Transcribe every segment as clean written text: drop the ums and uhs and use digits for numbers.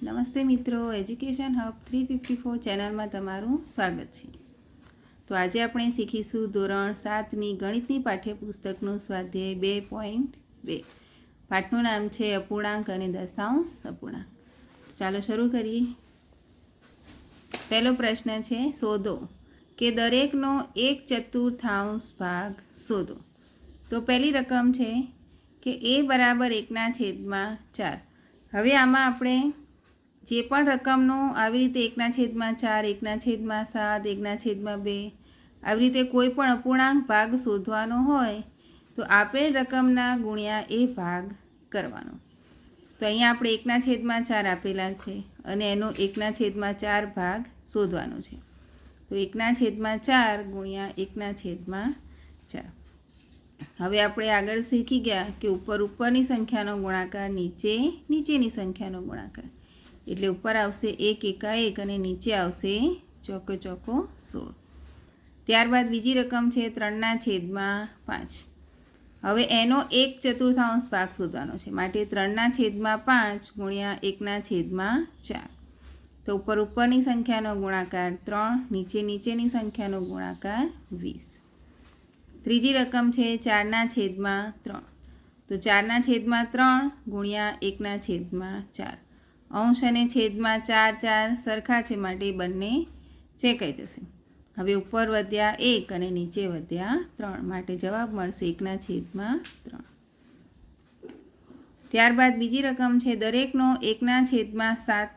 નમસ્તે મિત્રો, education hub 354 ચેનલમાં તમારું સ્વાગત છે। તો આજે આપણે શીખીશું ધોરણ 7ની ગણિતની પાઠ્યપુસ્તકનું સ્વાધ્યાય 2.2। પાઠનું નામ છે અપૂર્ણાંક અને દશાંશ અપૂર્ણાંક। ચાલો શરૂ કરીએ। પહેલો પ્રશ્ન છે, શોધો કે દરેકનો 1/4 ભાગ શોધો। તો પહેલી રકમ છે કે a બરાબર 1/4। હવે આમાં આપણે જે પણ રકમનો આવી રીતે 1/4, 1/7, 1/2 આવી રીતે કોઈ પણ અપૂર્ણાંક ભાગ શોધવાનો હોય તો આપેલ રકમના ગુણ્યા એ ભાગ કરવાનો। તો અહીંયા આપણે 1/4 આપેલા છે અને એનો 1/4 ભાગ શોધવાનો છે। તો 1/4 ગુણ્યા 1/4। હવે આપણે આગળ શીખી ગયા કે ઉપરની સંખ્યાનો ગુણાકાર નીચેની સંખ્યાનો ગુણાકાર, એટલે ઉપર આવશે 1 એકા 1 અને નીચે આવશે ચોકે ચોકો 16। ત્યારબાદ બીજી રકમ છે 3/5। હવે એનો 1/4 ભાગ શોધવાનો છે, માટે 3/5 ગુણ્યા 1/4। તો ઉપરની સંખ્યાનો ગુણાકાર 3, નીચેની સંખ્યાનો ગુણાકાર 20। ત્રીજી રકમ છે 4/3। તો 4/3 ગુણ્યા 1/4। અંશ અને છેદમાં 4 સરખા છે, માટે બંને ચેકાઈ જશે। હવે ઉપર વધ્યા 1 અને નીચે વધ્યા 3, માટે જવાબ મળશે 1/3। ત્યારબાદ બીજી રકમ છે દરેકનો 1/7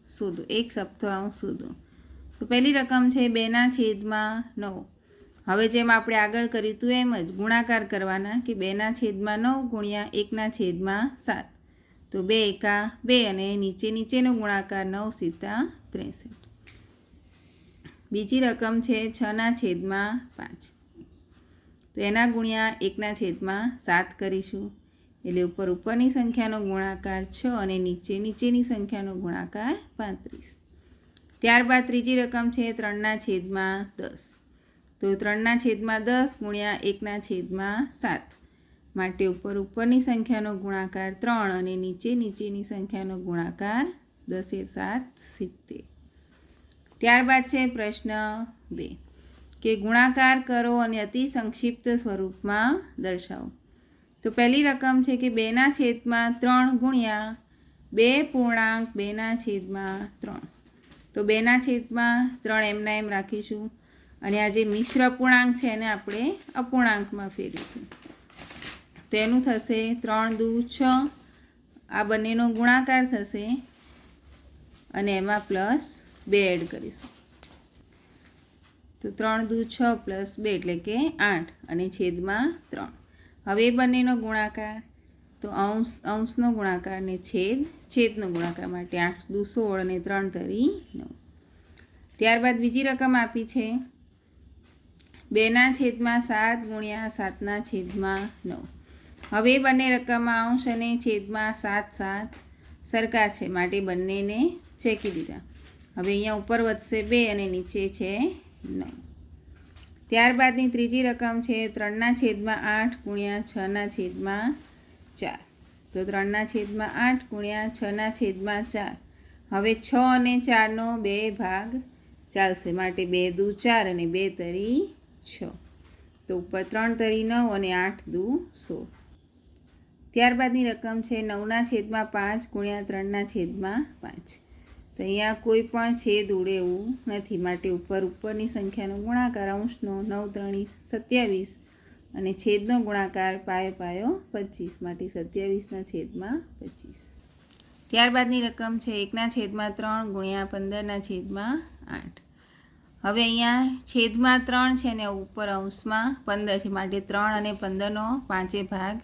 શોધો, 1/7 શોધો। તો પહેલી રકમ છે 2/9। હવે જેમ આપણે આગળ કર્યું હતું એમ જ ગુણાકાર કરવાના કે 2/9 ગુણ્યા 1/7। તો 2 એકા 2 અને નીચેનો ગુણાકાર 9 × 63। બીજી રકમ છે 6/5। તો એના ગુણ્યા 1/7 કરીશું, એટલે ઉપરની સંખ્યાનો ગુણાકાર 6 અને નીચેની સંખ્યાનો ગુણાકાર 35। ત્યારબાદ ત્રીજી રકમ છે 3/10। તો 3/10 ગુણ્યા 1/7, માટે ઉપરની સંખ્યાનો ગુણાકાર 3 અને નીચેની સંખ્યાનો ગુણાકાર 10 × 7 = 70। ત્યારબાદ છે પ્રશ્ન 2 કે ગુણાકાર કરો અને અતિ સંક્ષિપ્ત સ્વરૂપમાં દર્શાવો। તો પહેલી રકમ છે કે 2/3 ગુણ્યા 2.2/3। તો 2/3 એમના એમ રાખીશું અને આ જે મિશ્ર અપૂર્ણાંક છે એને આપણે અપૂર્ણાંકમાં ફેરવીશું। તો એનું થશે 3 દુ 6, આ બંનેનો ગુણાકાર થશે અને એમાં +2 એડ કરીશું। તો 3 દુ 6 +2 એટલે કે 8 અને છેદમાં 3। હવે એ બંનેનો ગુણાકાર, તો અંશનો ગુણાકાર ને છેદનો ગુણાકાર, માટે 8 દુ 16 અને 3 તરી 9। ત્યારબાદ બીજી રકમ આપી છે 2/7 ગુણ્યા 7/9। હવે બંને રકમમાં અંશ અને છેદમાં 7 સરખા છે, માટે બંનેને ચેકી દીધા। હવે અહીંયા ઉપર વધશે 2 અને નીચે છે 9। ત્યારબાદની ત્રીજી રકમ છે 3/8 ગુણ્યા 6/4। તો 3/8 ગુણ્યા 6/4। હવે 6 અને 4નો 2 ભાગ ચાલશે, માટે 2 દુ 4 અને 2 તરી 6। તો ઉપર 3 તરી 9 અને 8 દુ 16। ત્યારબાદની રકમ છે 9/5 ગુણ્યા 3/5। તો અહીંયા કોઈ પણ છેદ ઉડે એવું નથી, માટે ઉપરની સંખ્યાનો ગુણાકાર અંશનો 9 × 3 = 27 અને છેદનો ગુણાકાર પાયો 25, માટે 27/25। ત્યારબાદની રકમ છે 1/3 ગુણ્યા 15/8। હવે અહીંયા છેદમાં 3 છે અને ઉપર અંશમાં 15 છે, માટે 3 અને 15નો 5 ભાગ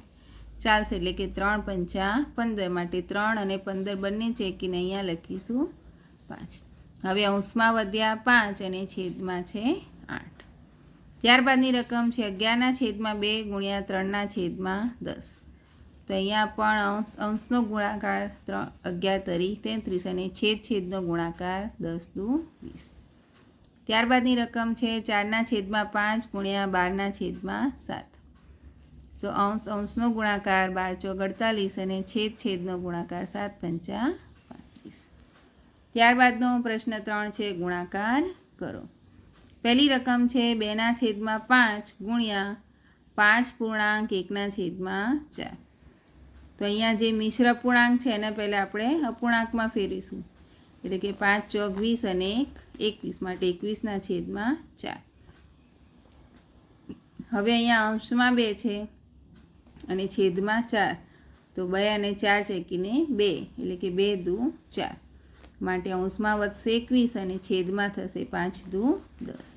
ચાલશે, એટલે કે 3 × 5 = 15, માટે 3 અને 15 બંને ચેકીને અહીંયા લખીશું 5। હવે અંશમાં વધ્યા 5 અને છેદમાં છે 8। ત્યારબાદની રકમ છે 11/2 ગુણ્યા 3/10। તો અહીંયા પણ અંશનો ગુણાકાર 11 તરી 33 અને છેદનો ગુણાકાર 10 દુ 20। ત્યારબાદની રકમ છે 4/5 ગુણ્યા 12/7। તો અંશનો ગુણાકાર 12 × 4 = 48 અને છેદનો ગુણાકાર 7 × 5 = 35। ત્યારબાદનો પ્રશ્ન 3 છે ગુણાકાર કરો. પહેલી રકમ છે 2/5 ગુણ્યા 5.1/4. તો અહીંયા જે મિશ્ર અપૂર્ણાંક છે એને પહેલાં આપણે અપૂર્ણાંકમાં ફેરવીશું, એટલે કે 5 ચોક 20 અને 1 21 માટે 21/4. હવે અહીંયા અંશમાં 2 છે અને છેદમાં 4, તો 2 અને 4 ચેકીને 2, એટલે કે 2 દુ 4 માટે અંશમાં વધશે 21 અને છેદમાં થશે 5 દુ 10.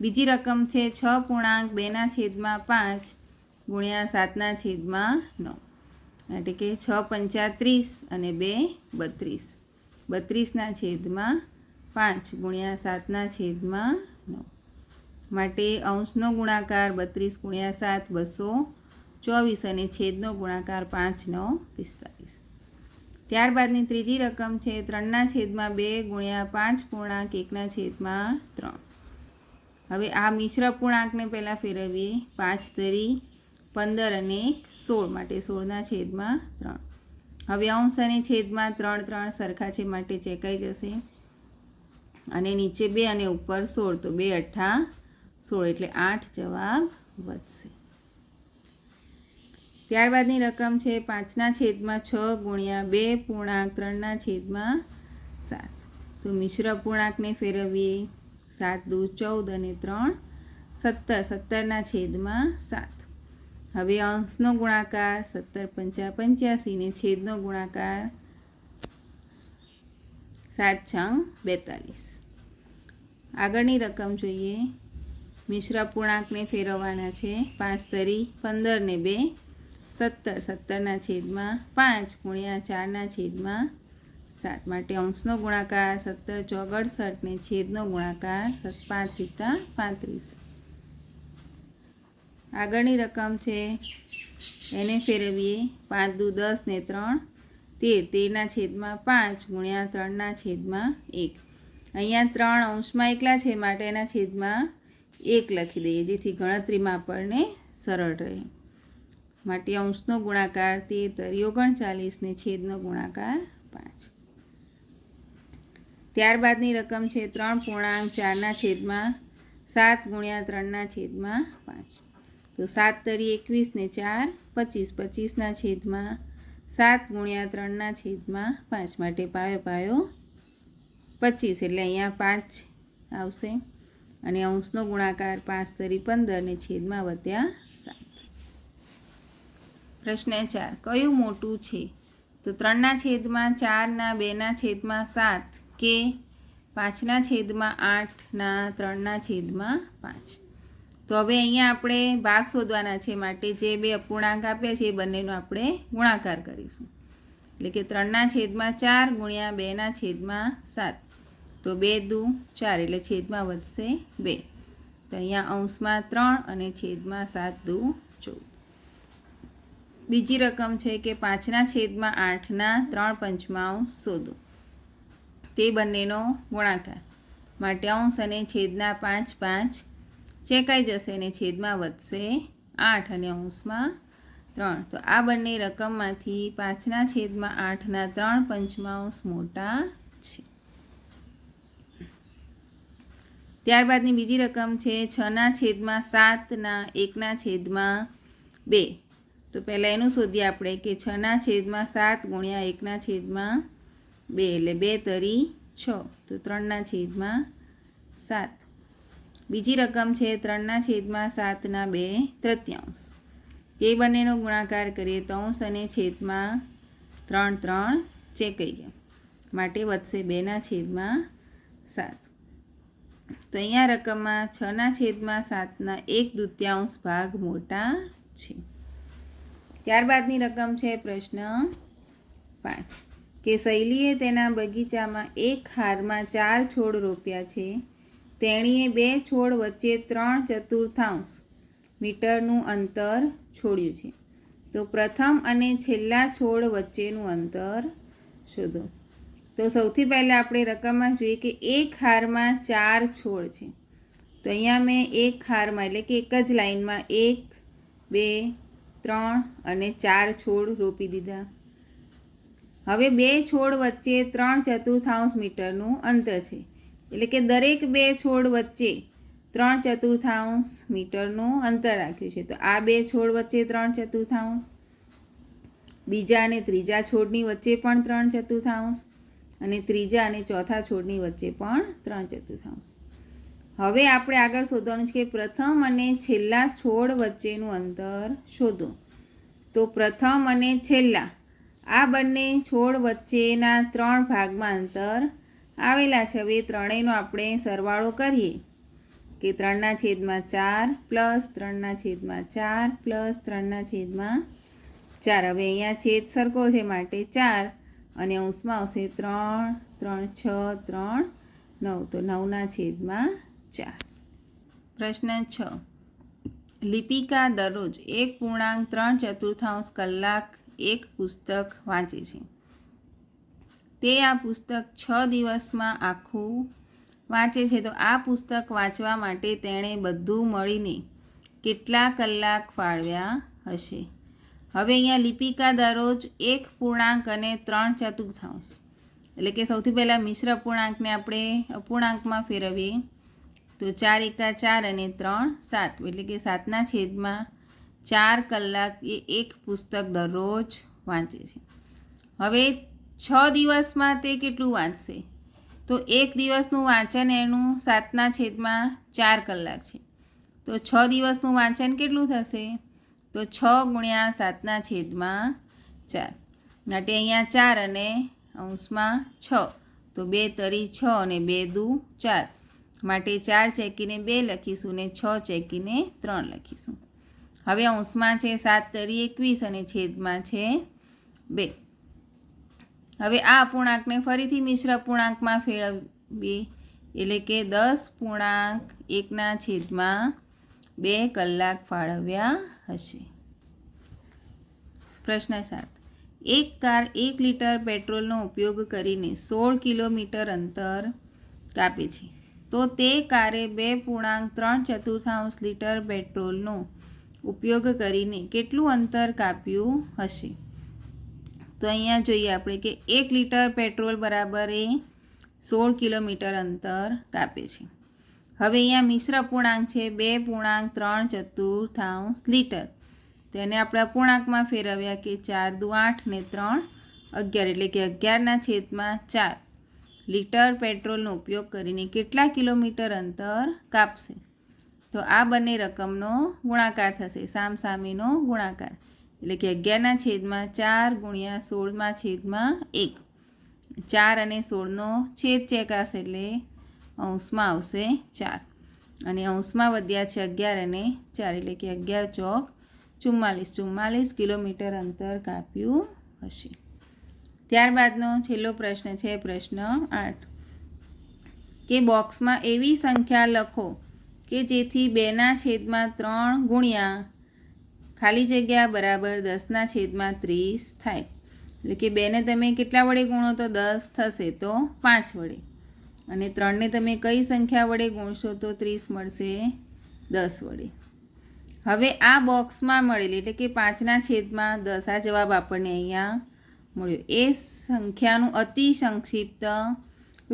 બીજી રકમ છે 6.2/5 ગુણ્યા 7/9, એટલે કે 6 પંચા 30 અને 2 32, 32/5 ગુણ્યા 7/9 માટે અંશનો ગુણાકાર 32 ગુણ્યા 7 224 અને છેદનો ગુણાકાર 5 9 45. ત્યારબાદની ત્રીજી રકમ છે 3/2 ગુણ્યા 5.1/3. હવે આ મિશ્ર અપૂર્ણાંકને પહેલાં ફેરવીએ. 5 તરી 15 અને 16 માટે 16/3. હવે અંશ અને છેદમાં 3 3 સરખા છે માટે ચેકાઈ જશે, અને નીચે 2 અને ઉપર 16, તો 2 8 16, એટલે 8 જવાબ વધશે. ત્યારબાદની રકમ છે 5/6 ગુણ્યા 2.3/7. તો મિશ્ર અપૂર્ણાંકને ફેરવીએ. 7 દુ 14 અને 3 17, 17/7. હવે અંશનો ગુણાકાર 17 પંચા 85 ને છેદનો ગુણાકાર 7 6 42. આગળની રકમ જોઈએ. મિશ્ર અપૂર્ણાંકને ફેરવવાના છે. 5 તરી 15 ને 2 17, 17/5 ગુણ્યા 4/7 માટે અંશનો ગુણાકાર 17 ચોક 68 ને છેદનો ગુણાકાર 5 7 35. આગળની રકમ છે એને ફેરવીએ. 5 દુ 10 ને 3 13, 13/5 ગુણ્યા 3/1. અહીંયા 3 અંશમાં એકલા છે માટે એના છેદમાં 1 લખી દઈએ, જેથી ગણતરીમાં આપણને સરળ રહે. માટે અંશનો ગુણાકાર 13 39 ને છેદનો ગુણાકાર 5. ત્યારબાદની રકમ છે 3.4/7 ગુણ્યા 3/5. તો 7 તરી 21 ને 4 25, 25/7 ગુણ્યા 3/5 માટે પાયો પાયો 25, એટલે અહીંયા 5 આવશે, અને અંશનો ગુણાકાર 5 તરી 15 ને છેદમાં વધ્યા 7. પ્રશ્ન 4 કયું મોટું છે? તો 3/4 2/7 કે 5/8 3/5. તો હવે અહીંયા આપણે ભાગ શોધવાના છે, માટે જે બે અપૂર્ણાંક આપ્યા છે એ બંનેનો આપણે ગુણાકાર કરીશું, એટલે કે 3/4 ગુણ્યા 2/7, તો 2 દુ 4, એટલે છેદમાં વધશે 2. તો અહીંયા અંશમાં 3 અને છેદમાં 7 દુ 14. બીજી રકમ છે કે 5/8 3/5 શોધો. તે બંનેનો ગુણાકાર માટે અંશ અને છેદના 5 5 ચેકાઈ જશે અને છેદમાં વધશે 8 અને અંશમાં 3. તો આ બંને રકમમાંથી 5/8 3/5 મોટા છે. ત્યારબાદની બીજી રકમ છે 6/7 1/2. તો પહેલાં એનું શોધીએ આપણે કે 6/7 ગુણ્યા 1/2, એટલે 2 તરી 6, તો 3/7. બીજી રકમ છે 3/7 2/3. તે બંનેનો ગુણાકાર કરીએ તો અંશ અને છેદમાં 3 3 ચેકાઈ ગયા, માટે વધશે 2/7. તો અહીંયા રકમમાં 6/7 1/2 ભાગ મોટા છે. ત્યારબાદની રકમ છે પ્રશ્ન 5 કે શૈલીએ તેના બગીચામાં એક હારમાં 4 છોડ રોપ્યા છે. તેણીએ 2 છોડ વચ્ચે 3/4 મીટરનું અંતર છોડ્યું છે. તો પ્રથમ અને છેલ્લા છોડ વચ્ચેનું અંતર શોધો. તો સૌથી પહેલાં આપણે રકમમાં જોઈએ કે એક હારમાં 4 છોડ છે. તો અહીંયા મેં એક હારમાં, એટલે કે એક જ લાઈનમાં 1 2 3 અને 4 છોડ રોપી દીધા. હવે બે છોડ વચ્ચે 3/4 મીટરનું અંતર છે, એટલે કે દરેક બે છોડ વચ્ચે 3/4 મીટરનું અંતર રાખ્યું છે. તો આ બે છોડ વચ્ચે 3/4, બીજા અને ત્રીજા છોડની વચ્ચે પણ 3/4 અને ત્રીજા અને ચોથા છોડની વચ્ચે પણ 3/4. હવે આપણે આગળ શોધવાનું છે કે પ્રથમ અને છેલ્લા છોડ વચ્ચેનું અંતર શોધો. તો પ્રથમ અને છેલ્લા આ બંને છોડ વચ્ચેના 3 ભાગમાં અંતર આવેલા છે. હવે ત્રણેયનો આપણે સરવાળો કરીએ કે 3/4 પ્લસ 3/4 પ્લસ 3/4. હવે અહીંયા છેદ સરખો છે માટે 4 અને અંશમાં આવશે 3, 3, 6, 3, 9. તો 9/4. પ્રશ્ન 6. લિપિકા દરરોજ 1.3/4 કલાક એક પુસ્તક વાંચે છે. તે આ પુસ્તક 6 દિવસમાં આખું વાંચે છે. તો આ પુસ્તક વાંચવા માટે તેણે બધું મળીને કેટલા કલાક ફાળવ્યા હશે? હવે અહીંયા લિપિકા દરરોજ 1.3/4 એટલે કે સૌથી પહેલાં મિશ્ર અપૂર્ણાંકને આપણે અપૂર્ણાંકમાં ફેરવીએ. તો 4 × 4 અને 3 7 એટલે કે 7/4 કલાક એ એક પુસ્તક દરરોજ વાંચે છે. હવે 6 દિવસમાં તે કેટલું વાંચશે? તો એક દિવસનું વાંચન એનું 7/4 કલાક છે. તો 6 દિવસનું વાંચન કેટલું થશે? તો 6 × 7/4 માટે અહીંયા 4 અને અંશમાં 6. તો 2 તરી 6 અને 2 દુ 4 માટે 4 ચેકીને 2 લખીશું ને 6 ચેકીને 3 લખીશું. હવે અંશમાં છે 7 તરી 21 અને છેદમાં છે 2. હવે આ અપૂર્ણાંકને ફરીથી મિશ્ર અપૂર્ણાંકમાં ફેરવીએ એટલે કે 10.1/2 કલાક ફાળવ્યા હશે. પ્રશ્ન 7. એક કાર 1 લીટર પેટ્રોલનો ઉપયોગ કરીને 16 કિલોમીટર અંતર કાપે છે. તો તે કારે 2.3/4 લીટર પેટ્રોલનો ઉપયોગ કરીને કેટલું અંતર કાપ્યું હશે? તો અહીંયા જોઈએ આપણે કે 1 લીટર પેટ્રોલ બરાબર એ 16 કિલોમીટર અંતર કાપે છે. હવે અહીંયા મિશ્ર અપૂર્ણાંક છે 2.3/4 લીટર. તો એને આપણે અપૂર્ણાંકમાં ફેરવ્યા કે 4 દુ 8 ને 3 11 એટલે કે 11/4 લીટર પેટ્રોલનો ઉપયોગ કરીને કેટલા કિલોમીટર અંતર કાપશે? તો આ બંને રકમનો ગુણાકાર થશે, સામસામેનો ગુણાકાર એટલે કે 11/4 × 16/1. 4 અને 16નો છેદ ચેકાશે એટલે અંશમાં આવશે 4 અને અંશમાં વધ્યા છે 11 અને 4 એટલે કે 11 ચોક 44 કિલોમીટર અંતર કાપ્યું હશે. ત્યારબાદનો છેલ્લો પ્રશ્ન છે પ્રશ્ન 8 કે બોક્સમાં એવી સંખ્યા લખો કે જેથી 2/3 ગુણ્યા ખાલી જગ્યા બરાબર 10/30 થાય. એટલે કે 2ને તમે કેટલા વડે ગુણો તો 10 થશે, તો 5 વડે. અને 3ને તમે કઈ સંખ્યા વડે ગુણશો તો 30 મળશે 10 વડે. હવે આ બોક્સમાં મળેલી એટલે કે 5/10 આ જવાબ આપણને અહીંયા મળ્યો. એ સંખ્યાનું અતિ સંક્ષિપ્ત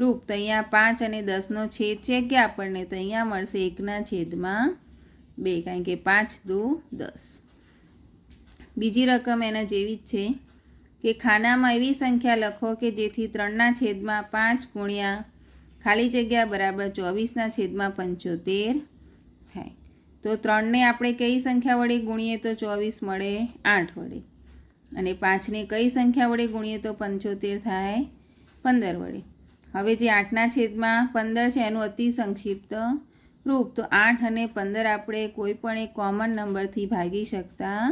રૂપ તો અહીંયા 5 અને 10નો છેદ છે કે આપણને તો અહીંયા મળશે 1/2 કારણ કે 5 દુ 10. બીજી રકમ એના જેવી જ છે કે ખાનામાં એવી સંખ્યા લખો કે જેથી 3/5 ગુણ્યા ખાલી જગ્યા બરાબર 24/75 થાય. તો 3ને આપણે કઈ સંખ્યા વડે ગુણીએ તો 24 મળે 8 વડે અને 5ને કઈ સંખ્યા વડે ગુણીએ તો 75 થાય 15 વડે. હવે જે 8/15 છે એનું અતિ સંક્ષિપ્ત રૂપ તો 8 અને 15 આપણે કોઈ પણ એક કોમન નંબરથી ભાગી શકતા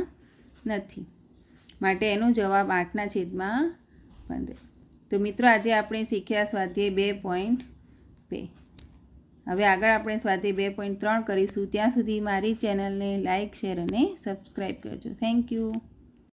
નથી માટે એનો જવાબ 8/15. તો મિત્રો આજે આપણે શીખ્યા સ્વાધ્યાય 2.2. હવે આગળ આપણે સ્વાધ્યાય 2.3 કરીશું. ત્યાં સુધી મારી ચેનલને લાઇક, શેર અને સબસ્ક્રાઈબ કરજો. Thank you.